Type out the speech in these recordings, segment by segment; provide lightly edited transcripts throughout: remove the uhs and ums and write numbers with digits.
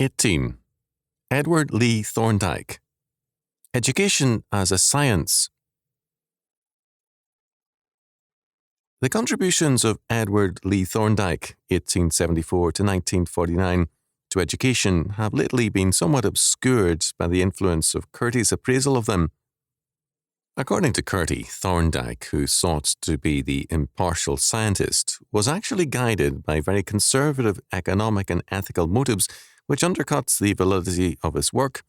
18. Edward Lee Thorndike. Education as a Science. The contributions of Edward Lee Thorndike, 1874 to 1949, to education have lately been somewhat obscured by the influence of Curtie's appraisal of them. According to Curtie, Thorndike, who sought to be the impartial scientist, was actually guided by very conservative economic and ethical motives which undercuts the validity of his work.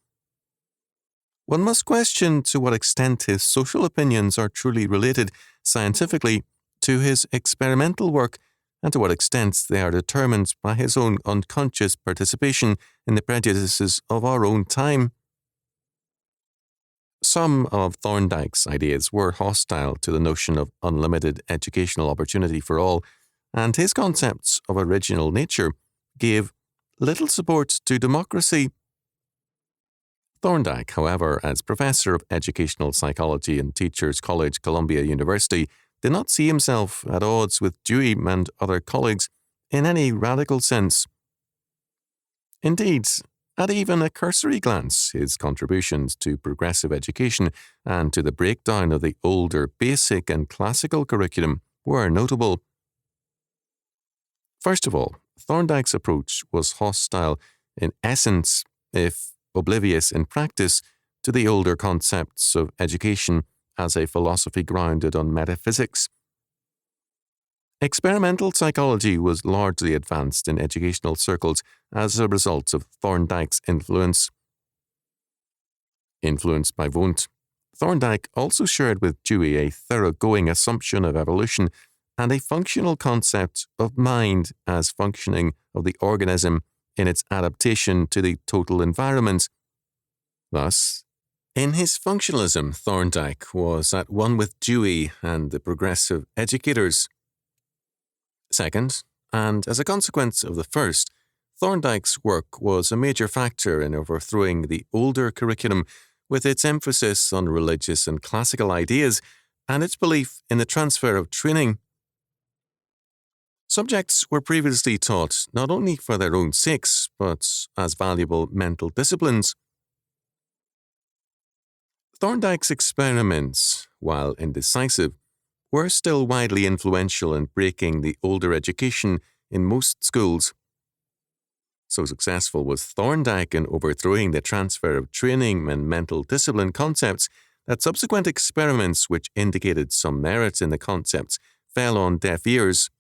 One must question to what extent his social opinions are truly related scientifically to his experimental work, and to what extent they are determined by his own unconscious participation in the prejudices of our own time. Some of Thorndike's ideas were hostile to the notion of unlimited educational opportunity for all, and his concepts of original nature gave little support to democracy. Thorndike, however, as professor of educational psychology in Teachers College, Columbia University, did not see himself at odds with Dewey and other colleagues in any radical sense. Indeed, at even a cursory glance, his contributions to progressive education and to the breakdown of the older basic and classical curriculum were notable. First of all, Thorndike's approach was hostile in essence, if oblivious in practice, to the older concepts of education as a philosophy grounded on metaphysics. Experimental psychology was largely advanced in educational circles as a result of Thorndike's influence. Influenced by Wundt, Thorndike also shared with Dewey a thoroughgoing assumption of evolution and a functional concept of mind as functioning of the organism in its adaptation to the total environment. Thus, in his functionalism, Thorndike was at one with Dewey and the progressive educators. Second, and as a consequence of the first, Thorndike's work was a major factor in overthrowing the older curriculum with its emphasis on religious and classical ideas and its belief in the transfer of training. Subjects were previously taught not only for their own sakes, but as valuable mental disciplines. Thorndike's experiments, while indecisive, were still widely influential in breaking the older education in most schools. So successful was Thorndike in overthrowing the transfer of training and mental discipline concepts that subsequent experiments which indicated some merit in the concepts fell on deaf ears.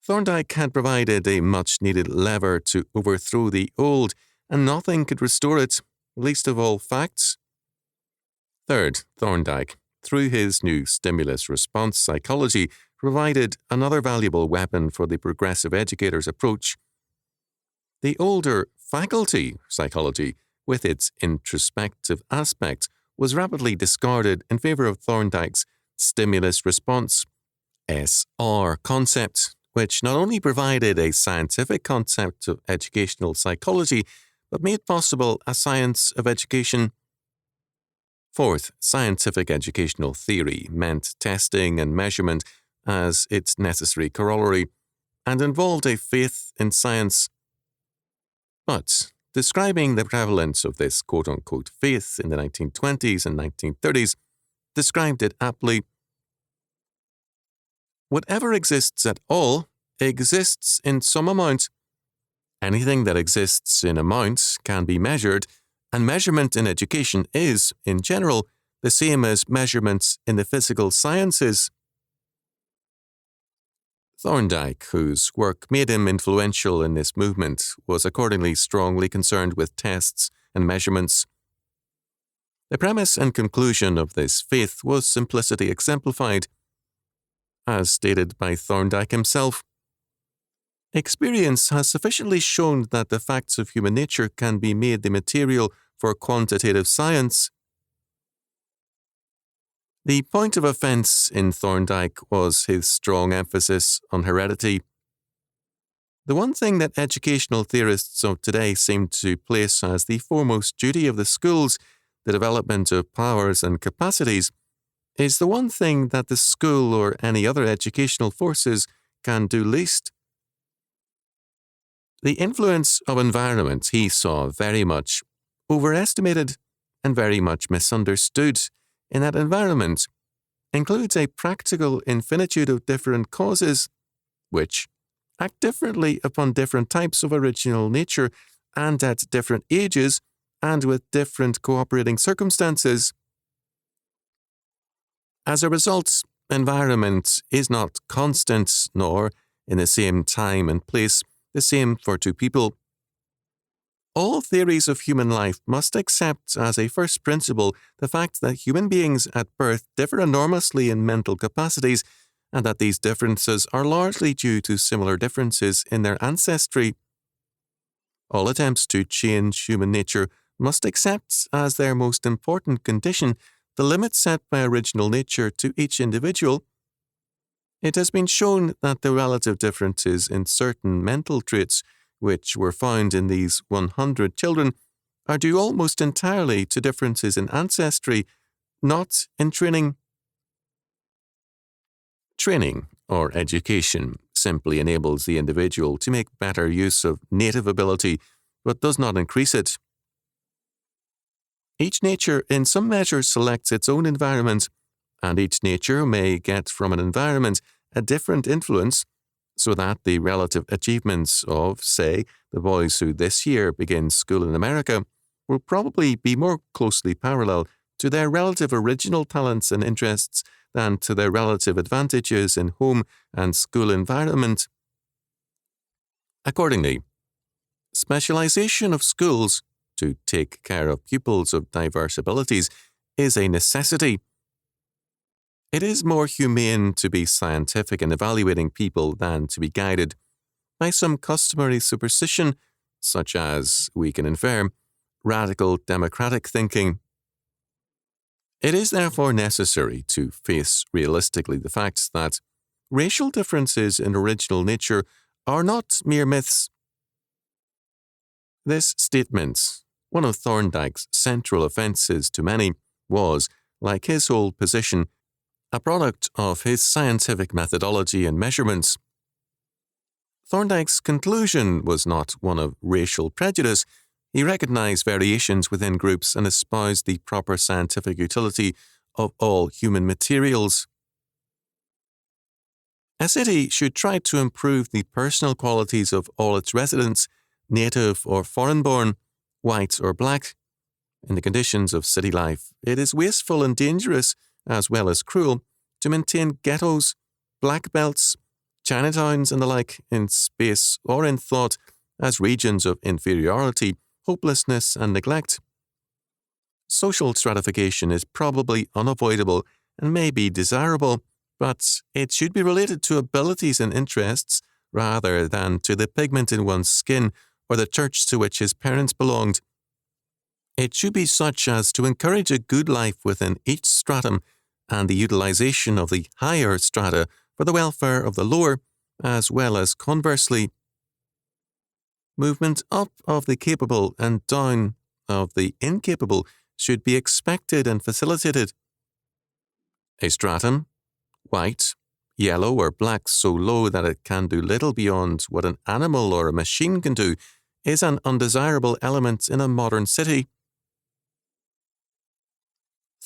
Thorndike had provided a much-needed lever to overthrow the old, and nothing could restore it, least of all facts. Third, Thorndike, through his new stimulus-response psychology, provided another valuable weapon for the progressive educator's approach. The older faculty psychology, with its introspective aspects, was rapidly discarded in favor of Thorndike's stimulus-response (SR) concept, which not only provided a scientific concept of educational psychology, but made possible a science of education. Fourth, scientific educational theory meant testing and measurement as its necessary corollary, and involved a faith in science. But, describing the prevalence of this quote-unquote faith in the 1920s and 1930s, described it aptly. Whatever exists at all exists in some amount. Anything that exists in amount can be measured, and measurement in education is, in general, the same as measurements in the physical sciences. Thorndike, whose work made him influential in this movement, was accordingly strongly concerned with tests and measurements. The premise and conclusion of this faith was simplicity exemplified. As stated by Thorndike himself, experience has sufficiently shown that the facts of human nature can be made the material for quantitative science. The point of offence in Thorndike was his strong emphasis on heredity. The one thing that educational theorists of today seem to place as the foremost duty of the schools, the development of powers and capacities, is the one thing that the school or any other educational forces can do least. The influence of environment he saw very much overestimated and very much misunderstood, in that environment includes a practical infinitude of different causes, which act differently upon different types of original nature and at different ages and with different cooperating circumstances. As a result, environment is not constant, nor, in the same time and place, the same for two people. All theories of human life must accept as a first principle the fact that human beings at birth differ enormously in mental capacities, and that these differences are largely due to similar differences in their ancestry. All attempts to change human nature must accept as their most important condition the limits set by original nature to each individual. It has been shown that the relative differences in certain mental traits which were found in these 100 children are due almost entirely to differences in ancestry, not in training. Training, or education, simply enables the individual to make better use of native ability, but does not increase it. Each nature in some measure selects its own environment, and each nature may get from an environment a different influence, so that the relative achievements of, say, the boys who this year begin school in America will probably be more closely parallel to their relative original talents and interests than to their relative advantages in home and school environment. Accordingly, specialization of schools to take care of pupils of diverse abilities is a necessity. It is more humane to be scientific in evaluating people than to be guided by some customary superstition, such as, we can infer, radical democratic thinking. It is therefore necessary to face realistically the facts that racial differences in original nature are not mere myths. This statement, one of Thorndike's central offences to many, was, like his whole position, a product of his scientific methodology and measurements. Thorndike's conclusion was not one of racial prejudice. He recognized variations within groups and espoused the proper scientific utility of all human materials. A city should try to improve the personal qualities of all its residents, native or foreign-born, white or black. In the conditions of city life, it is wasteful and dangerous, as well as cruel, to maintain ghettos, black belts, Chinatowns and the like in space or in thought as regions of inferiority, hopelessness and neglect. Social stratification is probably unavoidable and may be desirable, but it should be related to abilities and interests rather than to the pigment in one's skin or the church to which his parents belonged. It should be such as to encourage a good life within each stratum and the utilization of the higher strata for the welfare of the lower, as well as conversely. Movement up of the capable and down of the incapable should be expected and facilitated. A stratum, white, yellow, or black so low that it can do little beyond what an animal or a machine can do, is an undesirable element in a modern city.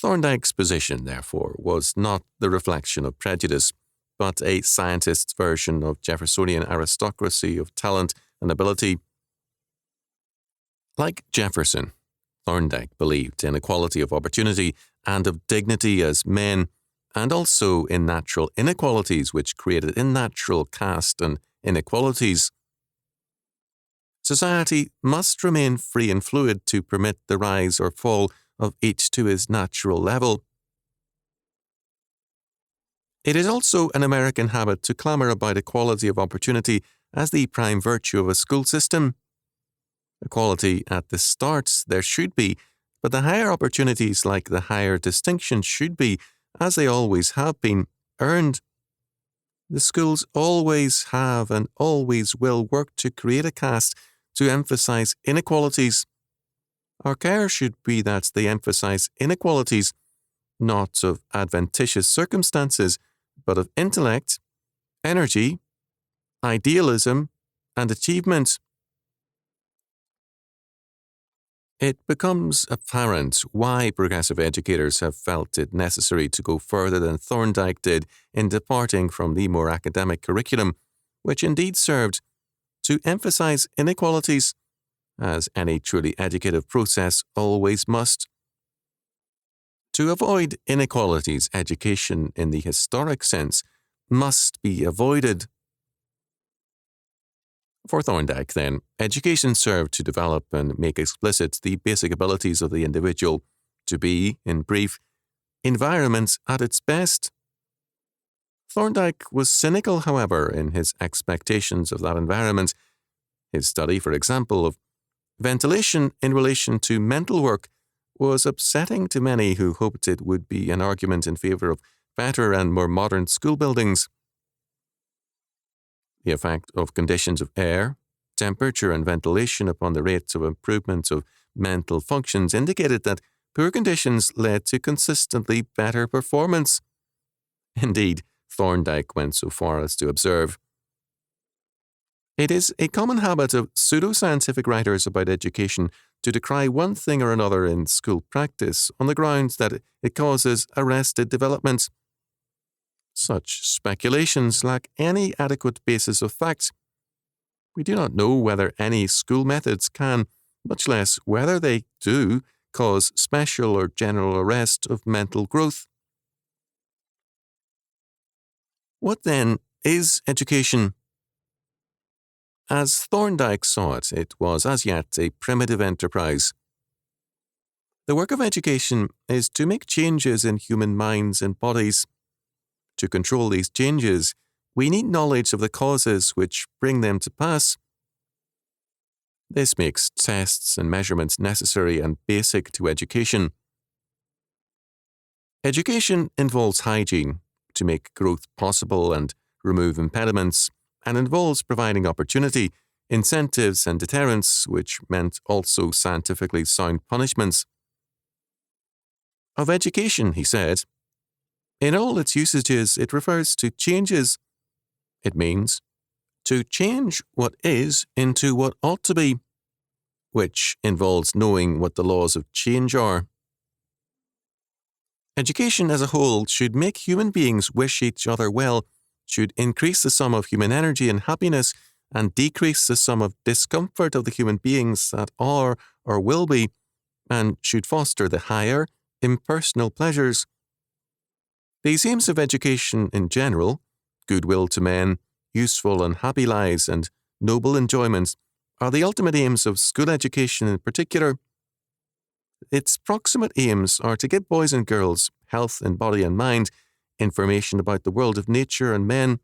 Thorndike's position, therefore, was not the reflection of prejudice, but a scientist's version of Jeffersonian aristocracy of talent and ability. Like Jefferson, Thorndike believed in equality of opportunity and of dignity as men, and also in natural inequalities which created unnatural caste and inequalities. Society must remain free and fluid to permit the rise or fall of each to his natural level. It is also an American habit to clamour about equality of opportunity as the prime virtue of a school system. Equality at the start there should be, but the higher opportunities, like the higher distinctions, should be, as they always have been, earned. The schools always have and always will work to create a caste to emphasize inequalities. Our care should be that they emphasize inequalities, not of adventitious circumstances, but of intellect, energy, idealism, and achievement. It becomes apparent why progressive educators have felt it necessary to go further than Thorndike did in departing from the more academic curriculum, which indeed served to emphasize inequalities, as any truly educative process always must. To avoid inequalities, education in the historic sense must be avoided. For Thorndike, then, education served to develop and make explicit the basic abilities of the individual to be, in brief, environment at its best. Thorndike was cynical, however, in his expectations of that environment. His study, for example, of ventilation in relation to mental work was upsetting to many who hoped it would be an argument in favour of better and more modern school buildings. The effect of conditions of air, temperature, and ventilation upon the rates of improvement of mental functions indicated that poor conditions led to consistently better performance. Indeed, Thorndike went so far as to observe, "It is a common habit of pseudoscientific writers about education to decry one thing or another in school practice on the grounds that it causes arrested development. Such speculations lack any adequate basis of fact. We do not know whether any school methods can, much less whether they do, cause special or general arrest of mental growth." What then is education? As Thorndike saw it, it was as yet a primitive enterprise. The work of education is to make changes in human minds and bodies. To control these changes, we need knowledge of the causes which bring them to pass. This makes tests and measurements necessary and basic to education. Education involves hygiene to make growth possible and remove impediments, and involves providing opportunity, incentives, and deterrents, which meant also scientifically sound punishments. Of education, he said, "In all its usages, it refers to changes. It means to change what is into what ought to be, which involves knowing what the laws of change are. Education as a whole should make human beings wish each other well, should increase the sum of human energy and happiness, and decrease the sum of discomfort of the human beings that are or will be, and should foster the higher, impersonal pleasures. These aims of education in general, goodwill to men, useful and happy lives, and noble enjoyments, are the ultimate aims of school education in particular. Its proximate aims are to give boys and girls health in body and mind, information about the world of nature and men,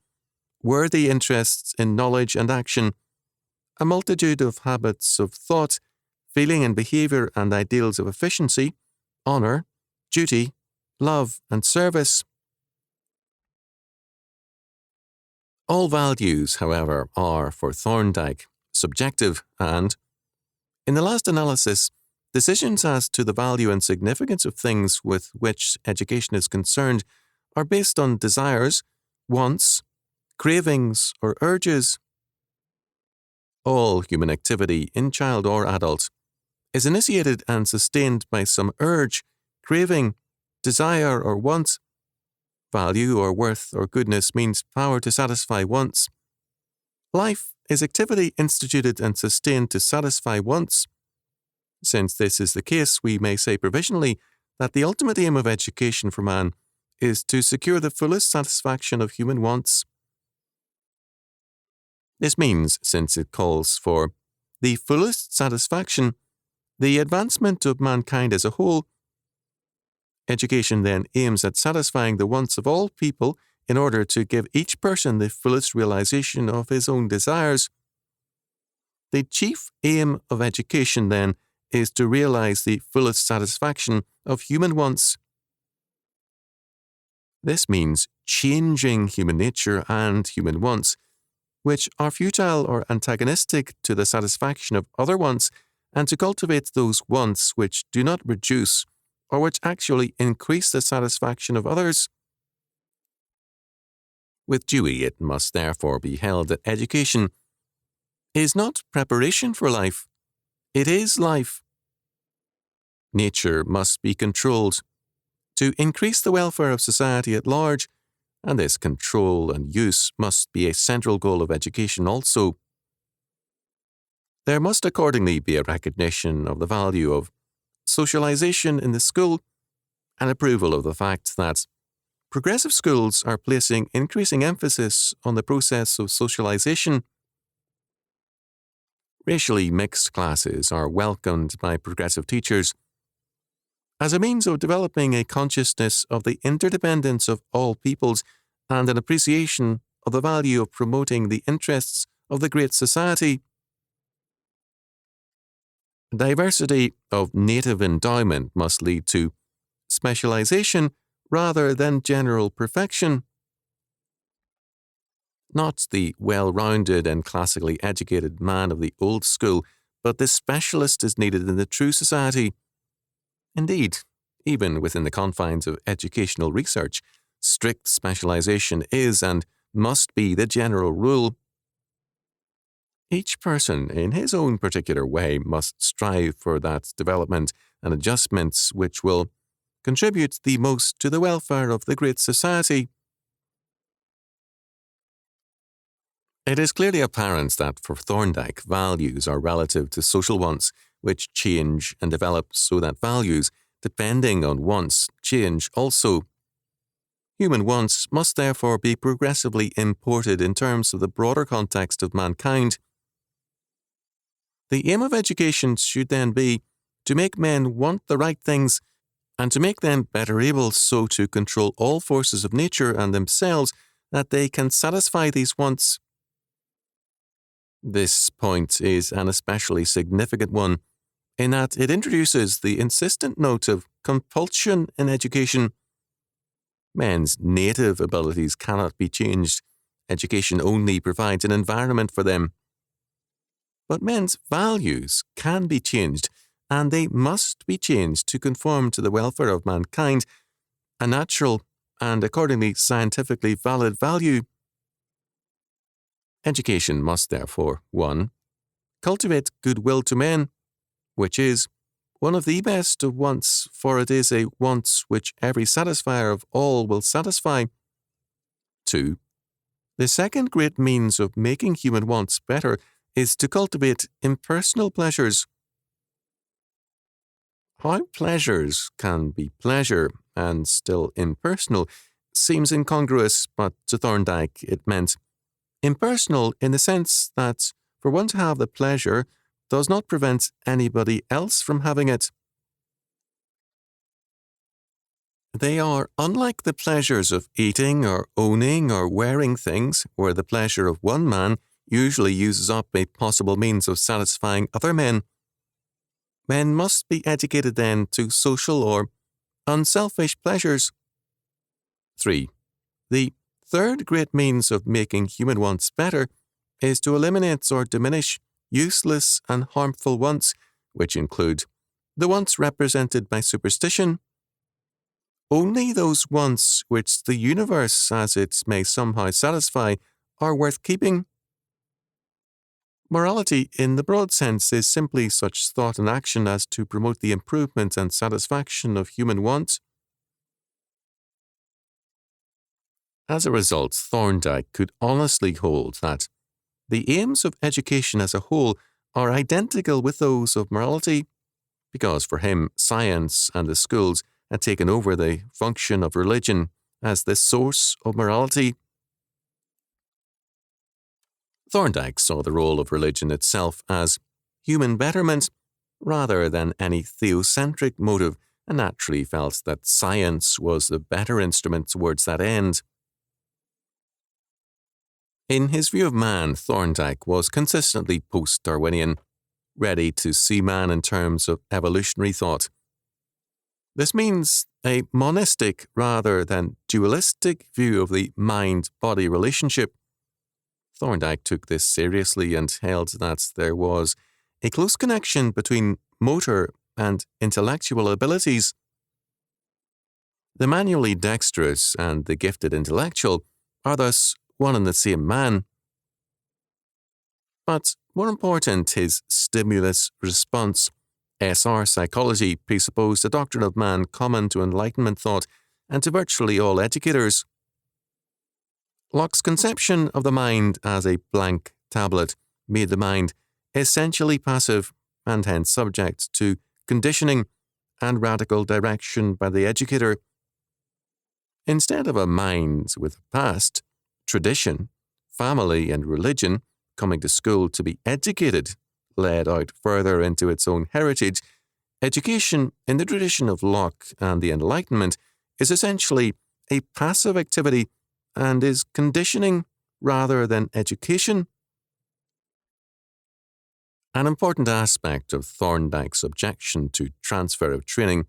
worthy interests in knowledge and action, a multitude of habits of thought, feeling and behaviour and ideals of efficiency, honour, duty, love and service." All values, however, are, for Thorndike, subjective and, in the last analysis, decisions as to the value and significance of things with which education is concerned are based on desires, wants, cravings, or urges. All human activity, in child or adult, is initiated and sustained by some urge, craving, desire, or want. Value or worth or goodness means power to satisfy wants. Life is activity instituted and sustained to satisfy wants. Since this is the case, we may say provisionally that the ultimate aim of education for man is to secure the fullest satisfaction of human wants. This means, since it calls for the fullest satisfaction, the advancement of mankind as a whole, education then aims at satisfying the wants of all people in order to give each person the fullest realization of his own desires. The chief aim of education, then, is to realize the fullest satisfaction of human wants. This means changing human nature and human wants, which are futile or antagonistic to the satisfaction of other wants, and to cultivate those wants which do not reduce or which actually increase the satisfaction of others. With Dewey, it must therefore be held that education is not preparation for life, it is life. Nature must be controlled to increase the welfare of society at large, and this control and use must be a central goal of education also. There must accordingly be a recognition of the value of socialization in the school and approval of the fact that progressive schools are placing increasing emphasis on the process of socialization. Racially mixed classes are welcomed by progressive teachers as a means of developing a consciousness of the interdependence of all peoples and an appreciation of the value of promoting the interests of the great society. Diversity of native endowment must lead to specialization rather than general perfection. Not the well-rounded and classically educated man of the old school, but the specialist is needed in the true society. Indeed, even within the confines of educational research, strict specialization is and must be the general rule. Each person, in his own particular way, must strive for that development and adjustments which will contribute the most to the welfare of the great society. It is clearly apparent that for Thorndike, values are relative to social wants, which change and develop so that values, depending on wants, change also. Human wants must therefore be progressively imported in terms of the broader context of mankind. The aim of education should then be to make men want the right things and to make them better able so to control all forces of nature and themselves that they can satisfy these wants. This point is an especially significant one, in that it introduces the insistent note of compulsion in education. Men's native abilities cannot be changed. Education only provides an environment for them. But men's values can be changed, and they must be changed to conform to the welfare of mankind, a natural and accordingly scientifically valid value. Education must therefore, 1. Cultivate goodwill to men, which is one of the best of wants, for it is a want which every satisfier of all will satisfy. 2. The second great means of making human wants better is to cultivate impersonal pleasures. How pleasures can be pleasure and still impersonal seems incongruous, but to Thorndike it meant impersonal in the sense that for one to have the pleasure does not prevent anybody else from having it. They are unlike the pleasures of eating or owning or wearing things, where the pleasure of one man usually uses up a possible means of satisfying other men. Men must be educated then to social or unselfish pleasures. 3. The third great means of making human wants better is to eliminate or diminish useless and harmful wants, which include the wants represented by superstition. Only those wants which the universe as it may somehow satisfy are worth keeping. Morality, in the broad sense, is simply such thought and action as to promote the improvement and satisfaction of human wants. As a result, Thorndike could honestly hold that the aims of education as a whole are identical with those of morality, because for him, science and the schools had taken over the function of religion as the source of morality. Thorndike saw the role of religion itself as human betterment rather than any theocentric motive, and naturally felt that science was the better instrument towards that end. In his view of man, Thorndike was consistently post-Darwinian, ready to see man in terms of evolutionary thought. This means a monistic rather than dualistic view of the mind-body relationship. Thorndike took this seriously and held that there was a close connection between motor and intellectual abilities. The manually dexterous and the gifted intellectual are thus one and the same man. But more important, his stimulus response SR psychology presupposed a doctrine of man common to Enlightenment thought and to virtually all educators. Locke's conception of the mind as a blank tablet made the mind essentially passive and hence subject to conditioning and radical direction by the educator. Instead of a mind with past, tradition, family, and religion coming to school to be educated, led out further into its own heritage, education in the tradition of Locke and the Enlightenment is essentially a passive activity and is conditioning rather than education. An important aspect of Thorndike's objection to transfer of training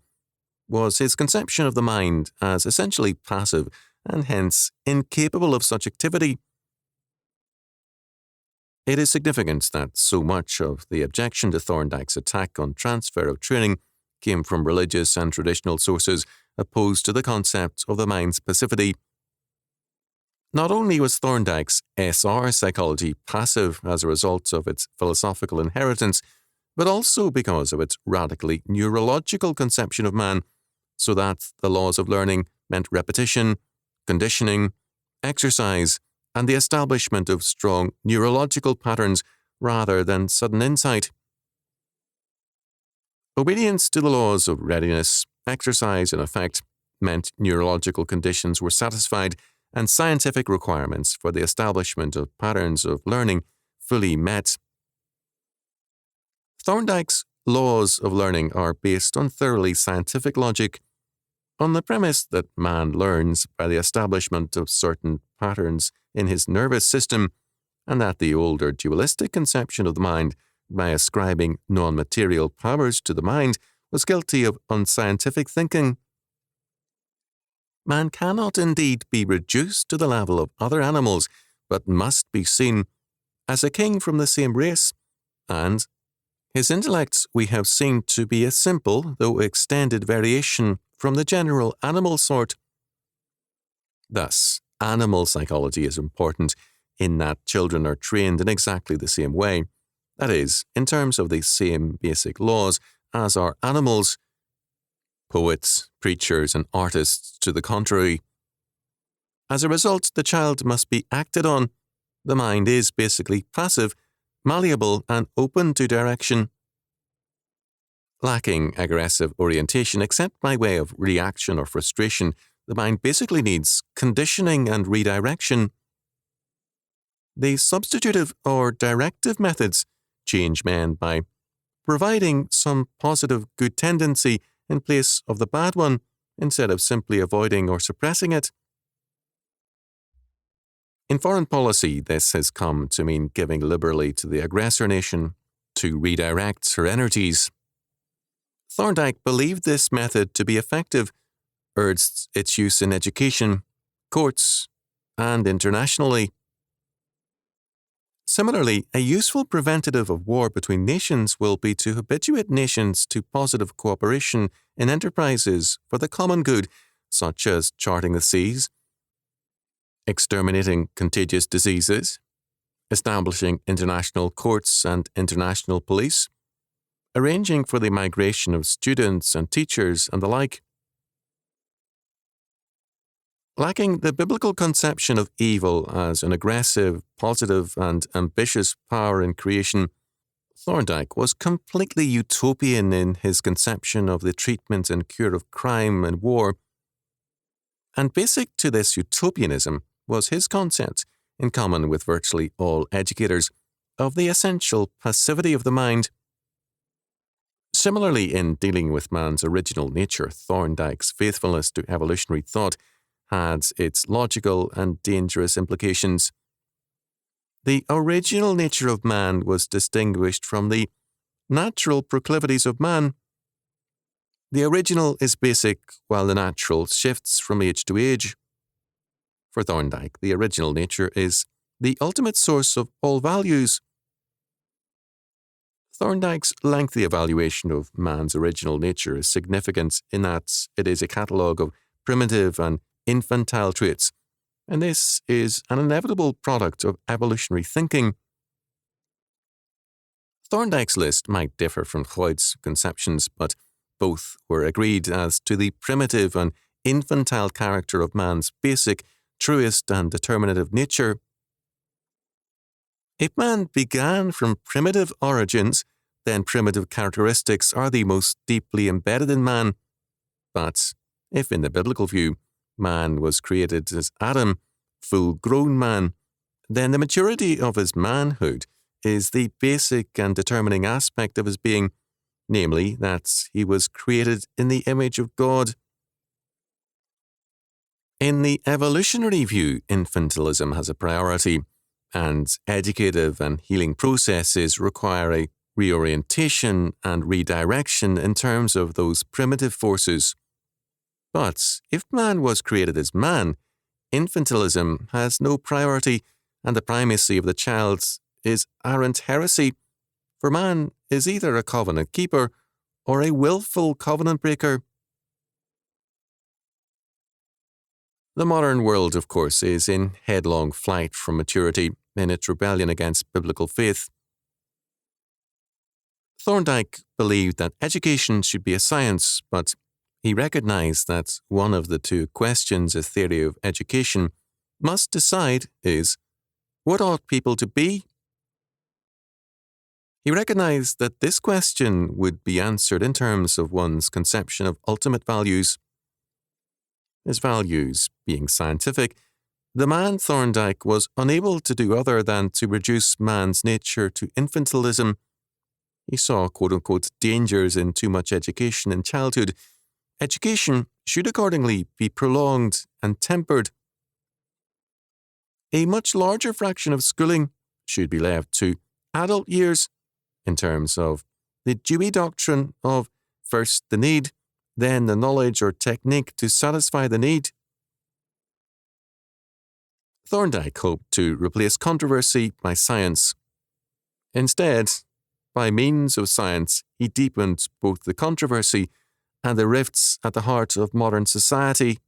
was his conception of the mind as essentially passive and hence incapable of such activity. It is significant that so much of the objection to Thorndike's attack on transfer of training came from religious and traditional sources opposed to the concept of the mind's passivity. Not only was Thorndike's SR psychology passive as a result of its philosophical inheritance, but also because of its radically neurological conception of man, so that the laws of learning meant repetition, conditioning, exercise, and the establishment of strong neurological patterns rather than sudden insight. Obedience to the laws of readiness, exercise, and effect meant neurological conditions were satisfied and scientific requirements for the establishment of patterns of learning fully met. Thorndike's laws of learning are based on thoroughly scientific logic, on the premise that man learns by the establishment of certain patterns in his nervous system, and that the older dualistic conception of the mind, by ascribing non-material powers to the mind, was guilty of unscientific thinking. Man cannot indeed be reduced to the level of other animals, but must be seen as a king from the same race, and his intellect we have seen to be a simple, though extended variation from the general animal sort. Thus, animal psychology is important in that children are trained in exactly the same way, that is, in terms of the same basic laws as are animals. Poets, preachers, and artists to the contrary. As a result, the child must be acted on. The mind is basically passive, malleable, and open to direction. Lacking aggressive orientation except by way of reaction or frustration, the mind basically needs conditioning and redirection. The substitutive or directive methods change men by providing some positive good tendency in place of the bad one, instead of simply avoiding or suppressing it. In foreign policy, this has come to mean giving liberally to the aggressor nation to redirect her energies. Thorndike believed this method to be effective, urged its use in education, courts, and internationally. Similarly, a useful preventative of war between nations will be to habituate nations to positive cooperation in enterprises for the common good, such as charting the seas, exterminating contagious diseases, establishing international courts and international police, arranging for the migration of students and teachers and the like. Lacking the biblical conception of evil as an aggressive, positive, and ambitious power in creation, Thorndike was completely utopian in his conception of the treatment and cure of crime and war. And basic to this utopianism was his concept, in common with virtually all educators, of the essential passivity of the mind. Similarly, in dealing with man's original nature, Thorndike's faithfulness to evolutionary thought had its logical and dangerous implications. The original nature of man was distinguished from the natural proclivities of man. The original is basic, while the natural shifts from age to age. For Thorndike, the original nature is the ultimate source of all values. Thorndike's lengthy evaluation of man's original nature is significant in that it is a catalogue of primitive and infantile traits, and this is an inevitable product of evolutionary thinking. Thorndike's list might differ from Freud's conceptions, but both were agreed as to the primitive and infantile character of man's basic, truest, and determinative nature. If man began from primitive origins, then primitive characteristics are the most deeply embedded in man. But if in the biblical view, man was created as Adam, full-grown man, then the maturity of his manhood is the basic and determining aspect of his being, namely that he was created in the image of God. In the evolutionary view, infantilism has a priority, and educative and healing processes require a reorientation and redirection in terms of those primitive forces. But if man was created as man, infantilism has no priority, and the primacy of the child is arrant heresy, for man is either a covenant keeper or a willful covenant breaker. The modern world, of course, is in headlong flight from maturity in its rebellion against biblical faith. Thorndike believed that education should be a science, but he recognized that one of the two questions a theory of education must decide is, what ought people to be? He recognized that this question would be answered in terms of one's conception of ultimate values. His values being scientific, the man Thorndike was unable to do other than to reduce man's nature to infantilism. He saw quote-unquote dangers in too much education in childhood. Education should accordingly be prolonged and tempered. A much larger fraction of schooling should be left to adult years in terms of the Dewey doctrine of first the need, then the knowledge or technique to satisfy the need. Thorndike hoped to replace controversy by science. Instead, by means of science, he deepened both the controversy and the rifts at the heart of modern society.